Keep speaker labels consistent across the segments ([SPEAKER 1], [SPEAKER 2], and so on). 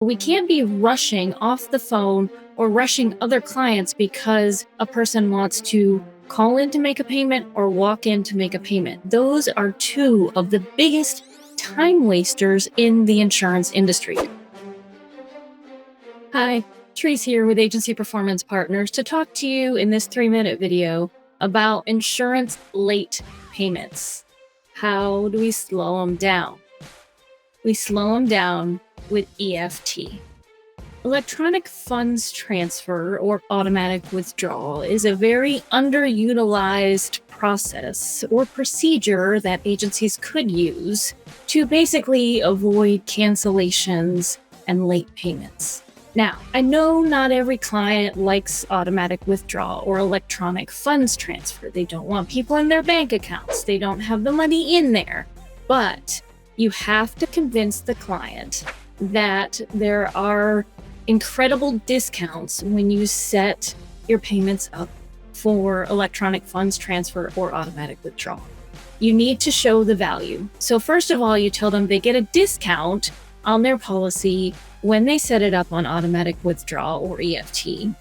[SPEAKER 1] We can't be rushing off the phone or rushing other clients because a person wants to call in to make a payment or walk in to make a payment. Those are two of the biggest time wasters in the insurance industry. Hi, Trace here with Agency Performance Partners to talk to you in this 3-minute video about insurance late payments. How do we slow them down? We slow them down with EFT. Electronic funds transfer or automatic withdrawal is a very underutilized process or procedure that agencies could use to basically avoid cancellations and late payments. Now, I know not every client likes automatic withdrawal or electronic funds transfer. They don't want people in their bank accounts. They don't have the money in there. But you have to convince the client that there are incredible discounts when you set your payments up for electronic funds transfer or automatic withdrawal. You need to show the value. So first of all, you tell them they get a discount on their policy when they set it up on automatic withdrawal or EFT.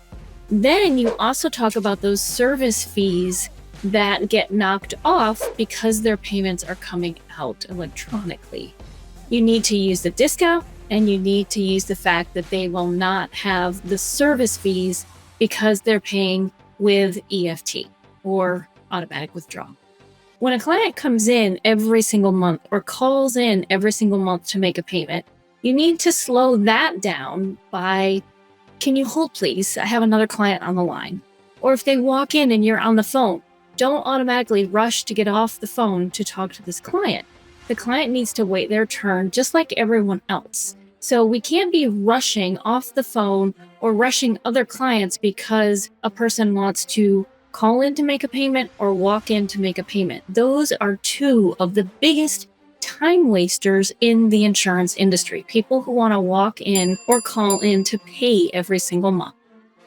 [SPEAKER 1] Then you also talk about those service fees that get knocked off because their payments are coming out electronically. You need to use the discount, and you need to use the fact that they will not have the service fees because they're paying with EFT or automatic withdrawal. When a client comes in every single month or calls in every single month to make a payment, you need to slow that down by, "Can you hold please? I have another client on the line." Or if they walk in and you're on the phone, don't automatically rush to get off the phone to talk to this client. The client needs to wait their turn just like everyone else. So we can't be rushing off the phone or rushing other clients because a person wants to call in to make a payment or walk in to make a payment. Those are two of the biggest time wasters in the insurance industry. People who want to walk in or call in to pay every single month.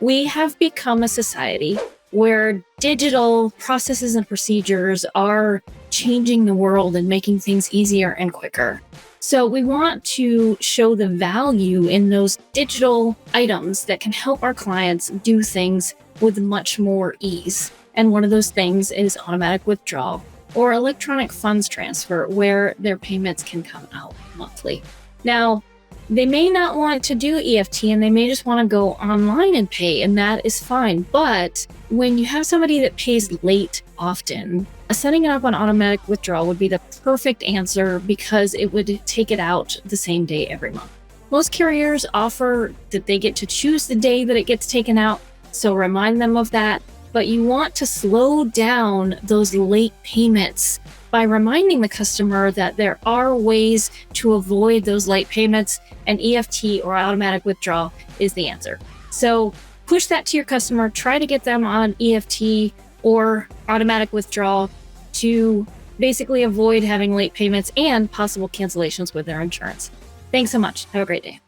[SPEAKER 1] We have become a society where digital processes and procedures are changing the world and making things easier and quicker. So we want to show the value in those digital items that can help our clients do things with much more ease. And one of those things is automatic withdrawal or electronic funds transfer, where their payments can come out monthly. Now, they may not want to do EFT and they may just want to go online and pay, and that is fine. But when you have somebody that pays late often, setting it up on automatic withdrawal would be the perfect answer because it would take it out the same day every month. Most carriers offer that they get to choose the day that it gets taken out, so remind them of that. But you want to slow down those late payments by reminding the customer that there are ways to avoid those late payments, and EFT or automatic withdrawal is the answer. So push that to your customer, try to get them on EFT or automatic withdrawal to basically avoid having late payments and possible cancellations with their insurance. Thanks so much. Have a great day.